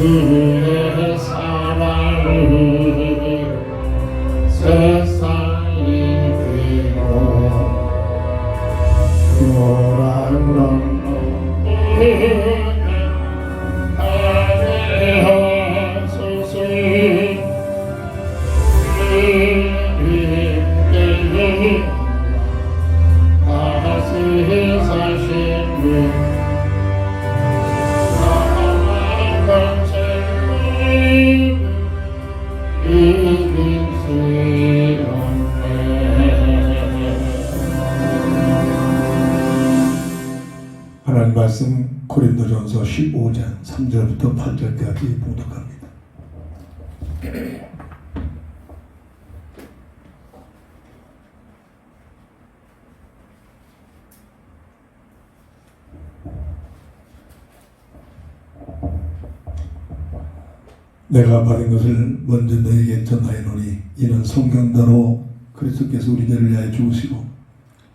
그의 사랑으로 세상이 되고 안내하소서. 다시 사시는 하나님 말씀 고린도전서 15장 3절부터 8절까지 봉독합니다. 내가 받은 것을 먼저 너에게 전하노니 이는 성경대로 그리스도께서 우리들을 위하여 죽으시고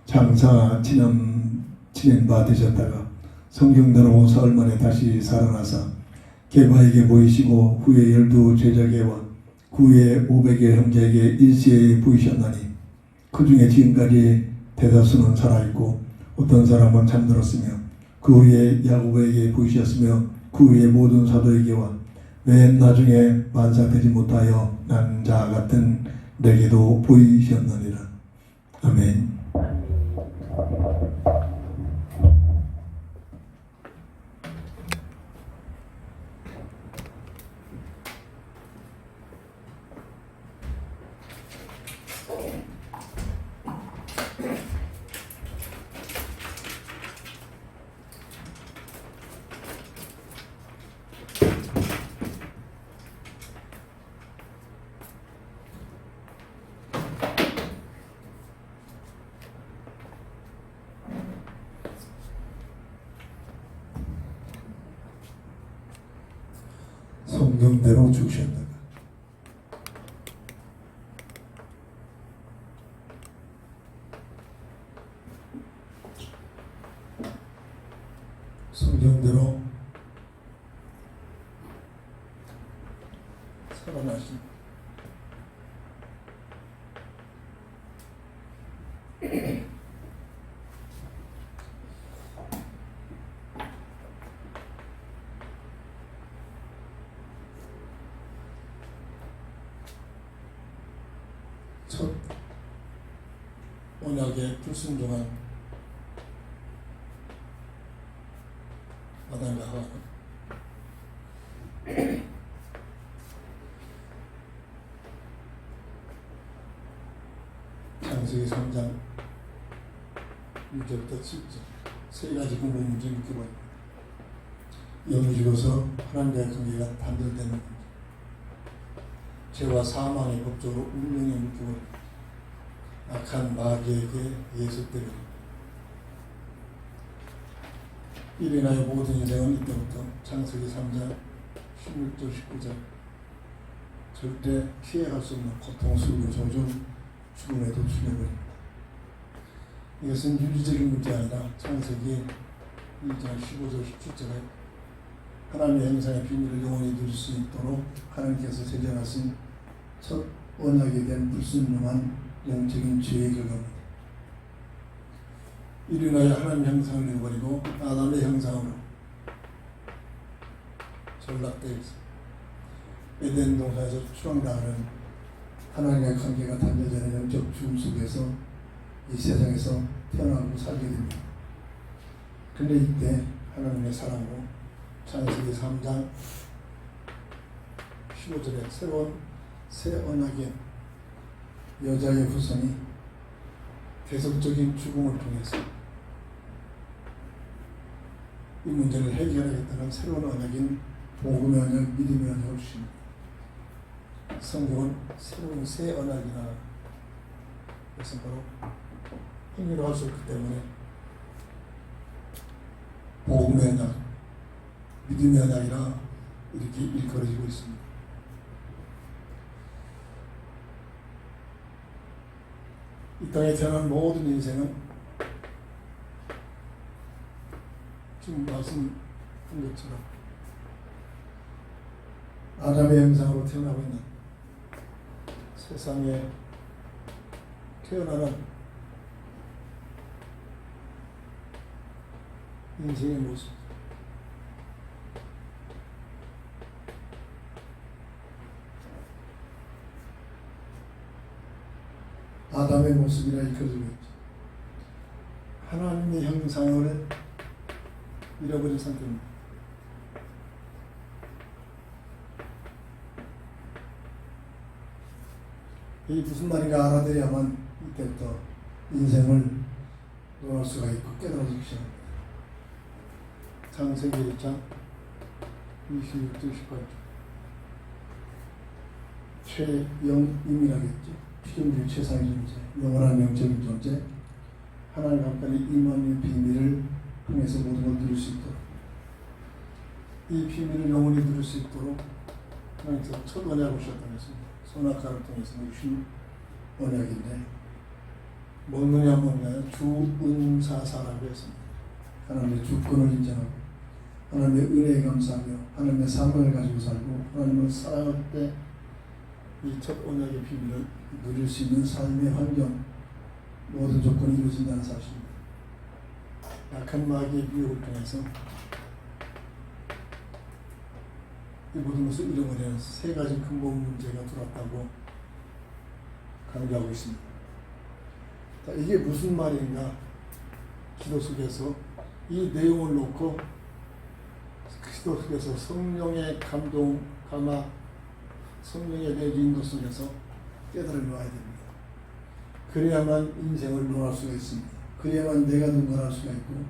장사 지낸 바 되셨다가 성경대로 사흘 만에 다시 살아나사 게바에게 보이시고 후에 12 제자에게와 그 후에 500의 형제에게 일시에 보이셨나니 그 중에 지금까지 대다수는 살아있고 어떤 사람은 잠들었으며 그 후에 야고보에게 보이셨으며 그 후에 모든 사도에게와 맨 나중에 만사되지 못하여 난 자 같은 내게도 보이셨느니라. 아멘. 성경대로 죽으셨다가 성경대로 살아나신 첫 언약에 불순종한 아담과 하와는 창세기 3장 1절부터 7절 세 가지 근본 문제를 묶여버립니다. 영이 죽어서 하나님과의 관계가 단절되는 문제, 죄와 사망의 법적으로 운명에 묶여버린 악한 마귀에게 예속되는 이로 인하여 모든 인생은 이때부터 창세기 3장 16절 19절 절대 피해갈 수 없는 고통, 슬픔, 조준, 죽음에 도취해버립니다. 이것은 윤리적인 문제가 아니라 창세기 1장 15절 17절에 하나님의 형상의 비밀을 영원히 누릴 수 있도록 하나님께서 제정하신 첫 언약에 대한 불순종한 영적인 죄의 결과입니다. 이로 인하여 하나님의 형상을 잃어버리고 아담의 형상으로 전락되어 있습니다. 에덴 동산에서 추앙당하는 하나님의 관계가 단절되는 영적 죽음 속에서 이 세상에서 태어나고 살게 됩니다. 근데 이때 하나님의 사랑으로 창세기 3장 15절에 새로운 새 언약의 여자의 후손이 계속적인 죽음을 통해서 이 문제를 해결하겠다는 새로운 언약인 복음의 언약, 믿음의 언약을 주십니다. 성경은 새로운 새 언약이나 그것은 바로 행위로 할 수 없기 때문에 복음의 언약, 믿음의 언약이라 이렇게 일컬어지고 있습니다. 이 땅에 태어난 모든 인생은 지금 말씀한 것처럼 아담의 형상으로 태어나고 있는 세상에 태어나는 인생의 모습, 아담의 모습이라 일컬어지고 있죠. 하나님의 형상을 잃어버린 상태입니다. 이게 무슨 말인가 알아들어야만 이때부터 인생을 논할 수가 있고 깨달아지기 시작합니다. 창세기 1장 26절 18절 최영임이라겠죠. 피조물 최상의 존재, 영원한 영적인 존재, 하나님 가까이 임하는 비밀을 통해서 모든 걸 누릴 수 있도록, 이 비밀을 영원히 누릴 수 있도록 하나님께서 첫 언약을 주셨다는 것입니다. 선악과를 통해서 주신 언약인데 뭐느냐 주은사사라고 했습니다. 하나님의 주권을 인정하고 하나님의 은혜에 감사하며 하나님의 사랑을 가지고 살고 하나님을 사랑할 때 이 첫 언약의 비밀을 누릴 수 있는 삶의 환경, 모든 조건이 이루어진다는 사실입니다. 약한 마귀의 미혹을 통해서 이 모든 것을 잃어버리는 세 가지 근본 문제가 들어왔다고 강조하고 있습니다. 자, 이게 무슨 말인가? 기도 속에서 이 내용을 놓고 기도 속에서 성령의 감동, 감화, 성령의 내주 인도 속에서 깨달음을 놓아야 됩니다. 그래야만 인생을 논할 수가 있습니다. 그래야만 내가 능가할 수가 있고,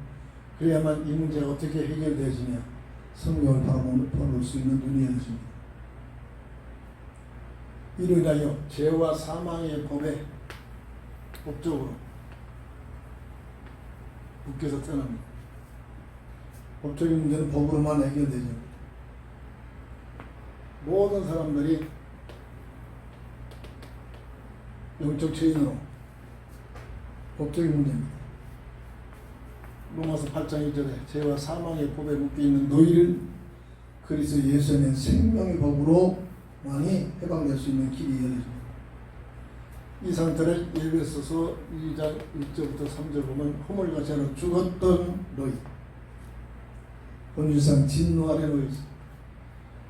그래야만 이 문제가 어떻게 해결되어지냐, 성령을 바라볼 수 있는 눈이 열려집니다. 이로 인하여 죄와 사망의 법에 법적으로 묶여서 태어납니다. 법적인 문제는 법으로만 해결되죠. 모든 사람들이 영적 죄인으로 법적인 문제입니다. 로마서 8장 2절에 죄와 사망의 법에 묶여있는 너희를 그리스도 예수의 생명의 법으로만이 해방될 수 있는 길이 열려집니다. 이 상태를 예배소서 2장 1절부터 3절 보면 허물과 죄로 죽었던 너희, 본질상 진노 아래 놓여 있습니다.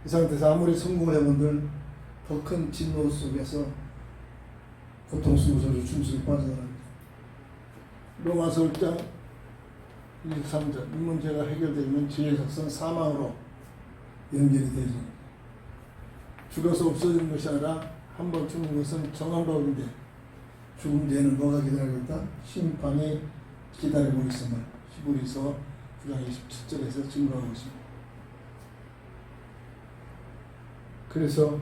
이 상태에서 아무리 성공을 해본들 더 큰 진노 속에서 고통스러워서 중수에 빠져나갑니다. 로마서 1장 23절 이 문제가 해결되면 지혜의 적선 사망으로 연결이 되죠. 죽어서 없어지는 것이 아니라 한 번 죽는 것은 정한 법인데 죽음 뒤에는 뭐가 기다리고 있다? 심판이 기다리고 있음을 히브리서 9장 27절에서 증거하고 있습니다. 그래서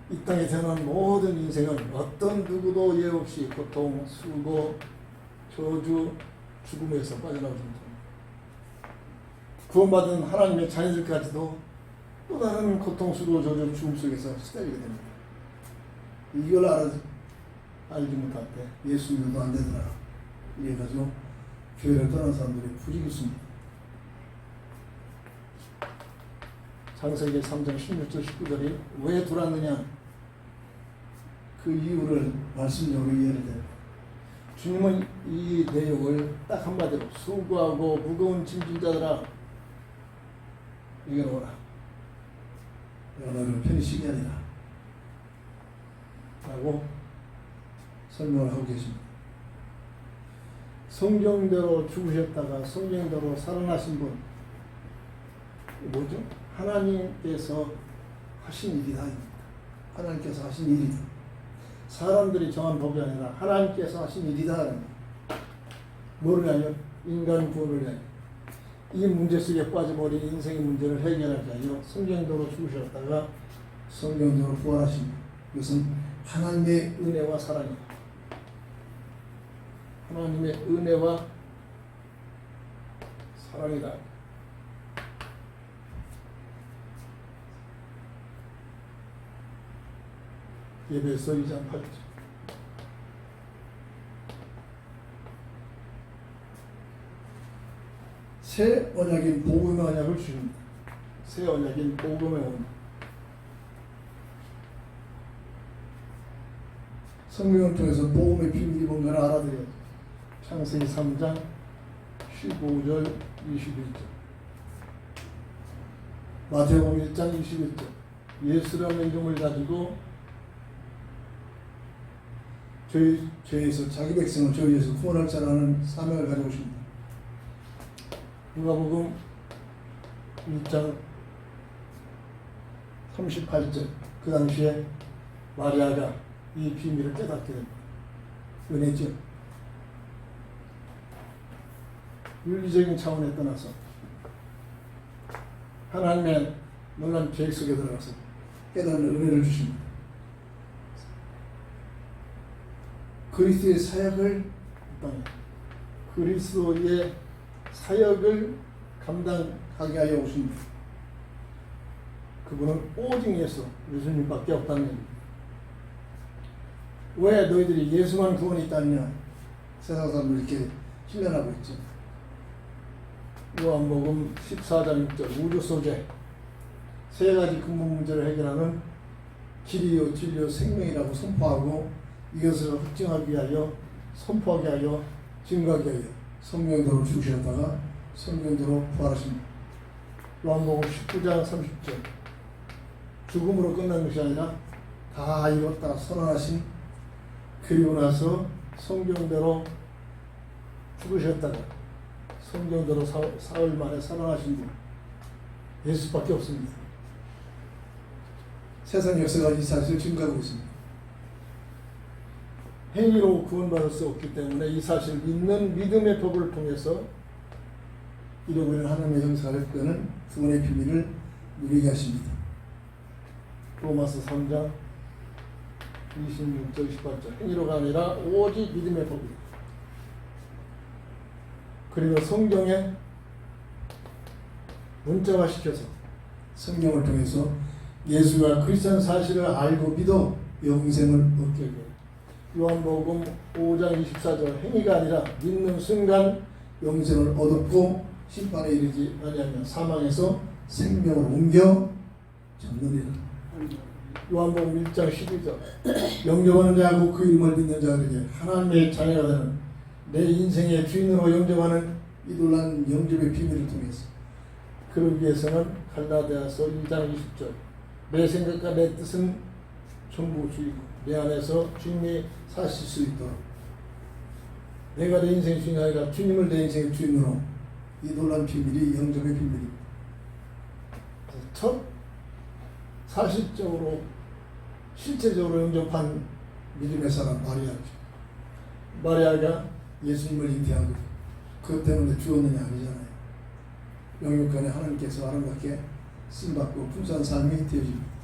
이 땅에 태어난 모든 인생은 어떤 누구도 예 없이 고통, 수고, 저주, 죽음에서 빠져나오십니다. 구원받은 하나님의 자녀들까지도 또 다른 고통, 수고, 저주, 죽음 속에서 시달리게 됩니다. 이걸 알지 못할 때 예수 믿어도 안 되더라 이래가지고 교회를 떠난 사람들이 부지기수입니다. 창세기 3장 16절 19절이 왜 돌았느냐, 그 이유를 말씀적으로 이해를 돼요. 주님은 이 내용을 딱 한마디로 수고하고 무거운 짐진 자들아 이겨라 오라, 내가 너희를 편히 쉬게 하리라 라고 설명을 하고 계십니다. 성경대로 죽으셨다가 성경대로 살아나신 분 뭐죠? 하나님께서 하신 일이다. 하나님께서 하신 일이다. 사람들이 정한 법이 아니라 하나님께서 하신 일이다. 뭐를 위하여? 인간 구원을 위하여. 이 문제 속에 빠져버린 인생의 문제를 해결하기 위하여 성경대로 죽으셨다가 성경대로 부활하십니다. 이것은 하나님의 은혜와 사랑입니다. 하나님의 은혜와 사랑이다. 예배서 2장 8절. 새 언약인 복음의 언약을 주십니다. 새 언약인 복음의 언약. 성경을 통해서 복음의 비밀이 뭔가를 알아들여야죠. 창세기 3장 15절 21절. 마태복음 1장 21절. 예수라는 이름을 가지고 죄에서 자기 백성을 죄에서 구원할 자라는 사명을 가지고 오십니다. 누가복음 1장 38절. 그 당시에 마리아가 이 비밀을 깨닫게 됩니다. 은혜죠. 윤리적인 차원에 떠나서 하나님의 놀라운 계획 속에 들어가서 깨닫는 은혜를 주십니다. 그리스도의 사역을 그리스도의 사역을 감당하게 하여 오십니다. 그분은 오직 예수님밖에 없다는 얘기입니다. 왜 너희들이 예수만 구원이 있다느냐? 세상 사람들 이렇게 신뢰하고 있죠. 요한복음 14장 6절. 우주 속에 세 가지 근본 문제를 해결하는 길이요 진리요 생명이라고 선포하고 이것을 확증하기 위하여 선포하게 하여 증거하게 하여 성령대로 죽으셨다가 성령대로 부활하십니다. 요한복음 19장 30절. 죽음으로 끝난 것이 아니라 다 이뤘다 선언하신 그리고 나서 성경대로 죽으셨다가 성경대로 사흘 만에 살아나신 분 예수밖에 없습니다. 세상 역사가 이 사실을 증거하고 있습니다. 행위로 구원받을 수 없기 때문에 이 사실을 믿는 믿음의 법을 통해서 잃어버린 하나님의 형상을 끄는 구원의 비밀을 누리게 하십니다. 로마서 3장 26절 28절. 행위로가 아니라 오직 믿음의 법이다. 그리고 성경에 문자화시켜서 성경을 통해서 예수가 그리스도라는 사실을 알고 믿어 영생을 얻게 해요. 요한복음 5장 24절. 행위가 아니라 믿는 순간 영생을 얻었고 심판에 이르지 아니하면 사망에서 생명을 옮겨 잡느니라. 요한복음 1장 12절. 영접하는 자하고 그 이름을 믿는 자들에게 하나님의 자녀가 되는 내 인생의 주인으로 영접하는 이 놀라운 영접의 비밀을 통해서 그러기 위해서는 갈라디아서 2장 20절. 내 생각과 내 뜻은 전부 주이고 내 안에서 주님이 사실 수 있도록 내가 내 인생의 주인이 아니라 주님을 내 인생의 주인으로 이 놀라운 비밀이 영접의 비밀입니다. 첫 사실적으로 실제적으로 영접한 믿음의 사람 마리아죠. 마리아가 예수님을 잉태하고 그것 때문에 죽었느냐 아니잖아요. 영육간에 하나님께서 아름답게 쓰임받고 풍성한 삶이 되어집니다.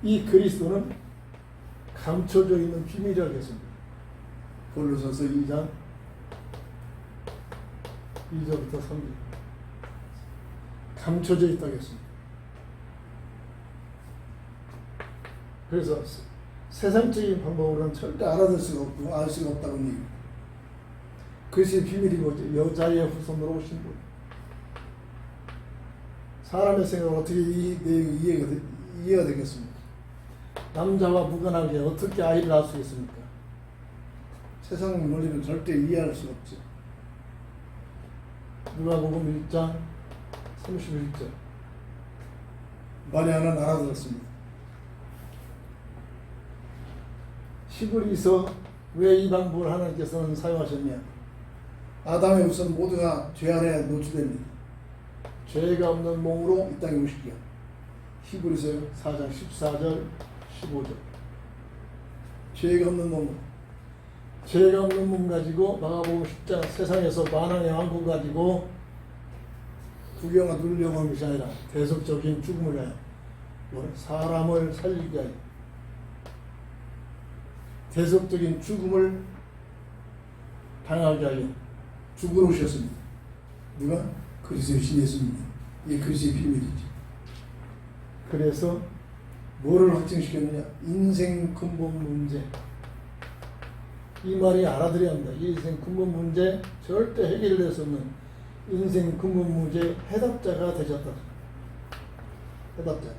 이 그리스도는 감춰져 있는 비밀이라고 했습니다. 골로새서 2장 2절부터 3절. 감춰져 있다고 했습니다. 그래서 세상적인 방법으로는 절대 알아들 수가 없고 알 수가 없다고 합니다. 그것이 비밀이 뭐죠? 여자의 후손으로 오신 분. 사람의 생각을 어떻게 이 내용이 이해가 되겠습니까? 남자와 무관하게 어떻게 아이를 낳을 수 있습니까? 세상 논리는 절대 이해할 수 없죠. 누가복음 1장 31절. 마리아는 알아들었습니다. 시골에서 왜 이 방법을 하나님께서는 사용하셨냐? 아담의 후손 모두가 죄 아래 노출됩니다. 죄가 없는 몸으로 이 땅에 오시기에 히브리서 4장 14절 15절. 죄가 없는 몸, 죄가 없는 몸 가지고 마가복음 10장 세상에서 만왕의 왕국 가지고 구경하 누리려고 하는 것이 아니라 대속적인 죽음을 위하여 사람을 살리기 위하여 대속적인 죽음을 당하게 하여 죽으러 오셨습니다. 누가? 그리스도의 신 예수님. 이게 그리스도의 비밀이죠. 그래서 뭐를 확증시켰느냐? 인생 근본 문제. 이 말이 알아들여야 합니다. 이 인생 근본 문제 절대 해결될 수 없는 인생 근본 문제 해답자가 되셨다. 해답자.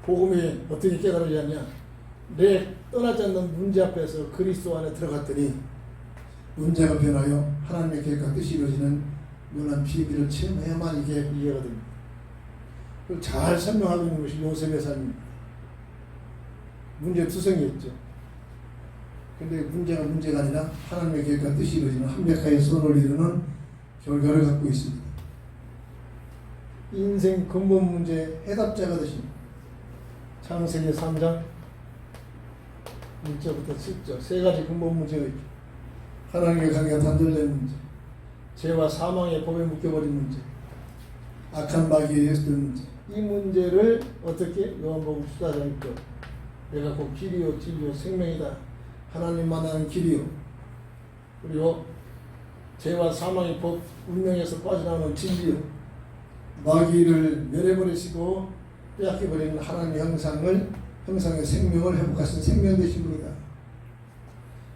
복음이 어떻게 깨달아지지 않냐? 내 떠나지 않는 문제 앞에서 그리스도 안에 들어갔더니 문제가 변하여 하나님의 계획과 뜻이 이루어지는 놀라운 비밀을 체험해야만 이게 이해가 됩니다. 그걸 잘 설명하고 있는 것이 요셉의 삶입니다. 문제 투성이었죠. 근데 문제가 아니라 하나님의 계획과 뜻이 이루어지는 완벽하게 선을 이루는 결과를 갖고 있습니다. 인생 근본 문제의 해답자가 되신 창세기 3장 1절부터 7절 세 가지 근본 문제가 있죠. 하나님의 관계가 단절된 문제, 죄와 사망의 법에 묶여버린 문제, 악한 마귀에 의해서 든 문제. 이 문제를 어떻게 요한복음 14장 6절 내가 곧 길이요 진리요 생명이다. 하나님 만나는 길이요. 그리고 죄와 사망의 법 운명에서 빠져나오는 진리요. 마귀를 멸해버리시고 빼앗겨버리는 하나님의 형상의 생명을 회복하신 생명 되신 분이다.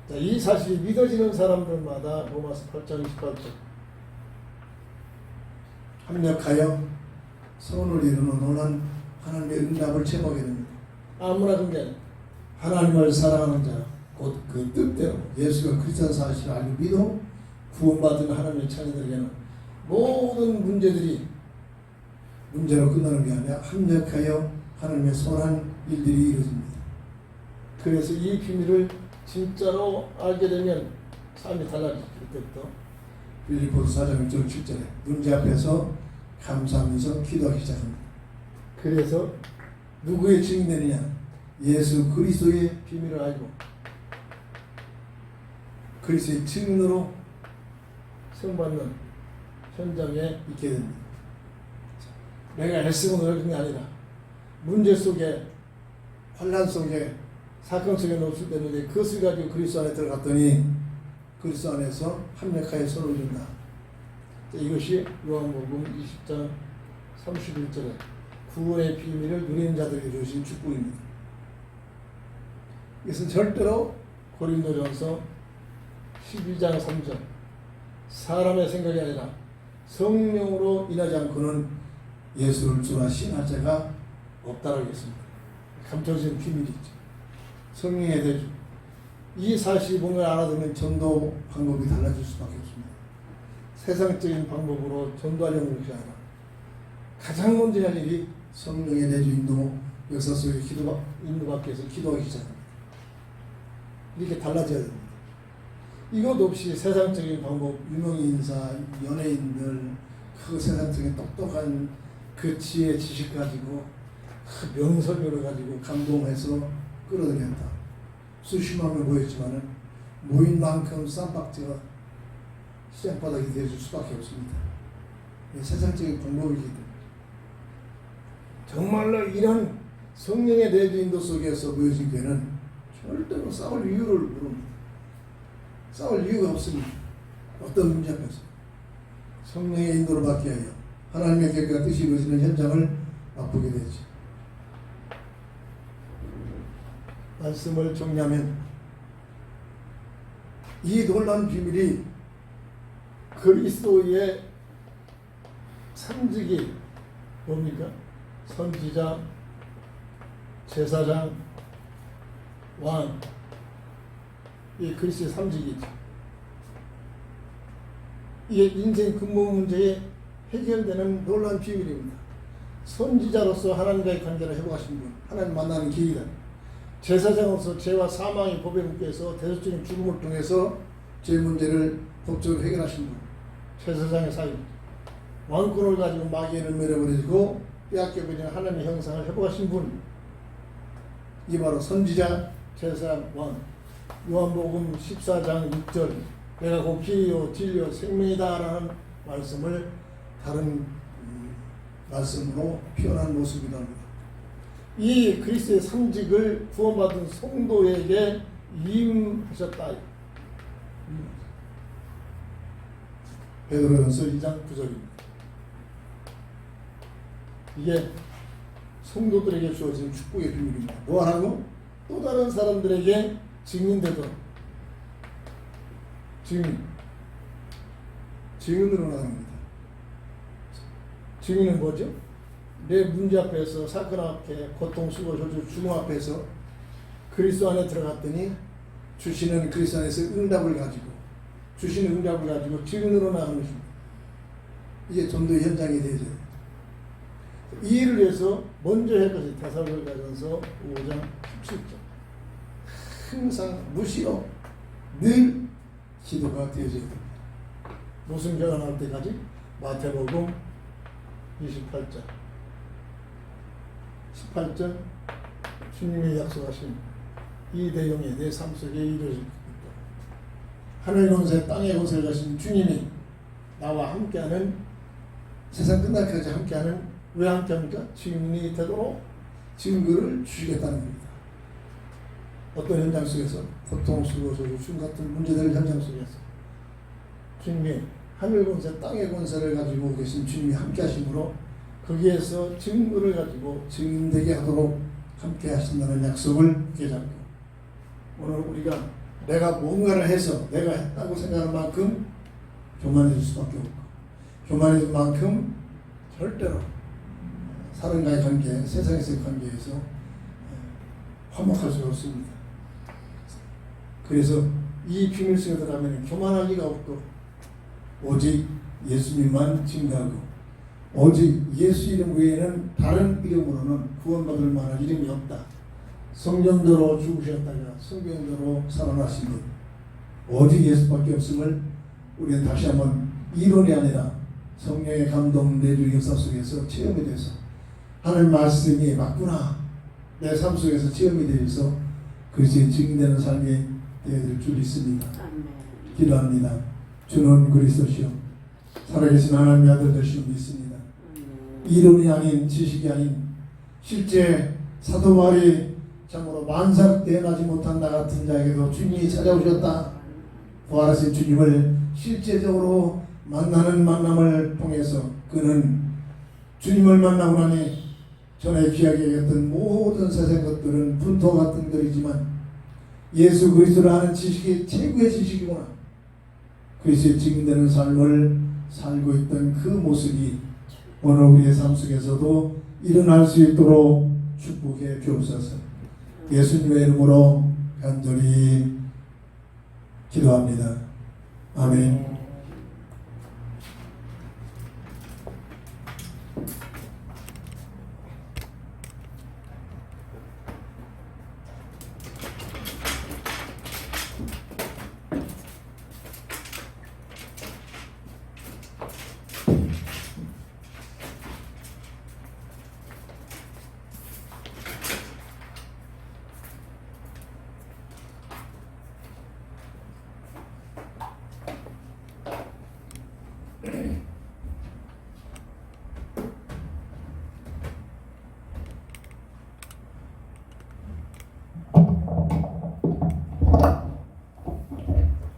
자, 이 사실이 믿어지는 사람들마다 로마서 8장 28절 합력하여 선을 이루는 논한 하나님의 응답을 체험하게 됩니다. 아무나 그게 하나님을 사랑하는 자, 곧 그 뜻대로 예수가 그리스도 사실을 알고 믿어 구원받은 하나님의 자녀들에게는 모든 문제들이 문제로 끝나는 게 아니라 합력하여 하나님의 선한 일들이 이루어집니다. 그래서 이 비밀을 진짜로 알게 되면 삶이 달라지죠. 그때부터 빌립보서 4장 1절 7절에 문제 앞에서 감사하면서 기도하기 시작합니다. 그래서 누구의 증인이 되느냐? 예수 그리스도의 비밀을 알고 그리스도의 증인으로 선받는 현장에 있게 됩니다. 내가 애쓰고 노력한 게 아니라 문제 속에 환난 속에 사건 속에 노출되는데 그것을 가지고 그리스도 안에 들어갔더니 그리스도 안에서 합력하여 손을 준다. 이것이 요한복음 20장 31절에 구원의 비밀을 누리는 자들에게 주신 축복입니다. 이것은 절대로 고린도전서 12장 3절 사람의 생각이 아니라 성령으로 인하지 않고는 예수를 주라 신할 자가 없다라고 했습니다. 감춰진 비밀이 있죠. 성령의 대주. 이 사실이 뭔가 알아두면 전도 방법이 달라질 수밖에 없습니다. 세상적인 방법으로 전도하려는 것이 아니라 가장 먼저 할 일이 성령의 대주 인도 역사 속에 인도받기 위해서 기도하기 시작합니다. 이렇게 달라져야 됩니다. 이것 없이 세상적인 방법, 유명인사, 연예인들, 그 세상적인 똑똑한 그 지혜, 지식 가지고 그 명설교를 가지고 감동해서 끌어들였다. 수십만 명 모였지만은 모인 만큼 쌈박지가 시장바닥이 되어줄 수밖에 없습니다. 세상적인 방법이기 때문에 정말로 이런 성령의 내주인도 속에서 모여진 교회는 절대로 싸울 이유를 모릅니다. 싸울 이유가 없습니다. 어떤 문제 앞에서 성령의 인도를 받게 하여 하나님의 계획과 뜻이 이루어지는 현장을 맛보게 되지. 말씀을 정리하면 이 놀라운 비밀이 그리스도의 삼직이 뭡니까? 선지자, 제사장, 왕. 이 그리스도의 삼직이죠. 이게 인생 근본 문제에 해결되는 놀라운 비밀입니다. 선지자로서 하나님과의 관계를 회복하신 분, 하나님 만나는 길이다. 제사장으로서 죄와 사망의 법에 묶여서 대속적인 죽음을 통해서 죄 문제를 법적으로 해결하신 분, 제사장의 사역. 왕권을 가지고 마귀를 멸해버리고 빼앗겨버리는 하나님의 형상을 회복하신 분, 이 바로 선지자, 제사장, 왕. 요한복음 14장 6절 내가 곧 길이요 진리요 생명이다 라는 말씀을 다른 말씀으로 표현한 모습이랍니다. 이 그리스도의 상직을 구원받은 성도에게 임하셨다. 베드로전서 2장 9절입니다. 이게 성도들에게 주어진 축복의 비밀입니다. 뭐하라고? 또 다른 사람들에게 증인되도록. 증인으로 나가는 겁니다. 증인은 뭐죠? 내 문제 앞에서, 사건 앞에, 고통, 수고, 저주, 죽음 앞에서 그리스도 안에 들어갔더니 주시는 그리스도 안에서 응답을 가지고, 주시는 응답을 가지고 증인으로 나가는 것입니다. 이게 전도의 현장이 되죠. 이 일을 위해서 먼저 할 것이 데살로니가전서 5장 17절. 항상 무시로 늘 기도가 되어져야 됩니다. 무슨 결과 나올 때까지? 마태복음 28장 18절 주님이 약속하신 이 내용이 내 삶 속에 이루어질 것이다. 하늘 권세 땅의 권세를 가신 주님이 나와 함께하는, 세상 끝날까지 함께하는, 왜 함께합니까? 증인이 되도록 증거를 주시겠다는 겁니다. 어떤 현장 속에서, 고통, 수고, 저주, 죽음 같은 문제들 현장 속에서 주님이 하늘 권세, 땅의 권세를 가지고 계신 주님이 함께 하심으로 거기에서 증거를 가지고 증인되게 하도록 함께 하신다는 약속을 깨닫고, 오늘 우리가 내가 뭔가를 해서 내가 했다고 생각하는 만큼 교만해질 수밖에 없고, 교만해질 만큼 절대로 사람과의 관계, 세상에서의 관계에서 화목할 수가 없습니다. 그래서 이 비밀 속에 들어가면 교만할 리가 없고, 오직 예수님만 증거하고, 오직 예수 이름 외에는 다른 이름으로는 구원받을 만한 이름이 없다. 성경대로 죽으셨다가 성경대로 살아나신 분, 오직 예수밖에 없음을 우리는 다시 한번 이론이 아니라 성령의 감동 내주 역사 속에서 체험이 돼서, 하늘 말씀이 맞구나, 내 삶 속에서 체험이 되어서 그리스도의 증인되는 삶이 되어질 줄 믿습니다. 기도합니다. 주는 그리스도시요 살아계신 하나님의 아들 되시는 믿습니다. 이론이 아닌, 지식이 아닌, 실제 사도 바울이 참으로 만삭 태어나지 못한 나 같은 자에게도 주님이 찾아오셨다. 부활하신 주님을 실제적으로 만나는 만남을 통해서 그는 주님을 만나고 나니 전에 귀하게 여겼던 모든 세상 것들은 분토 같은 것이지만 예수 그리스도를 아는 지식이 최고의 지식이구나, 그리스도의 증인되는 삶을 살고 있던 그 모습이 오늘 우리의 삶 속에서도 일어날 수 있도록 축복해 주옵소서. 예수님의 이름으로 간절히 기도합니다. 아멘.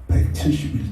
백 71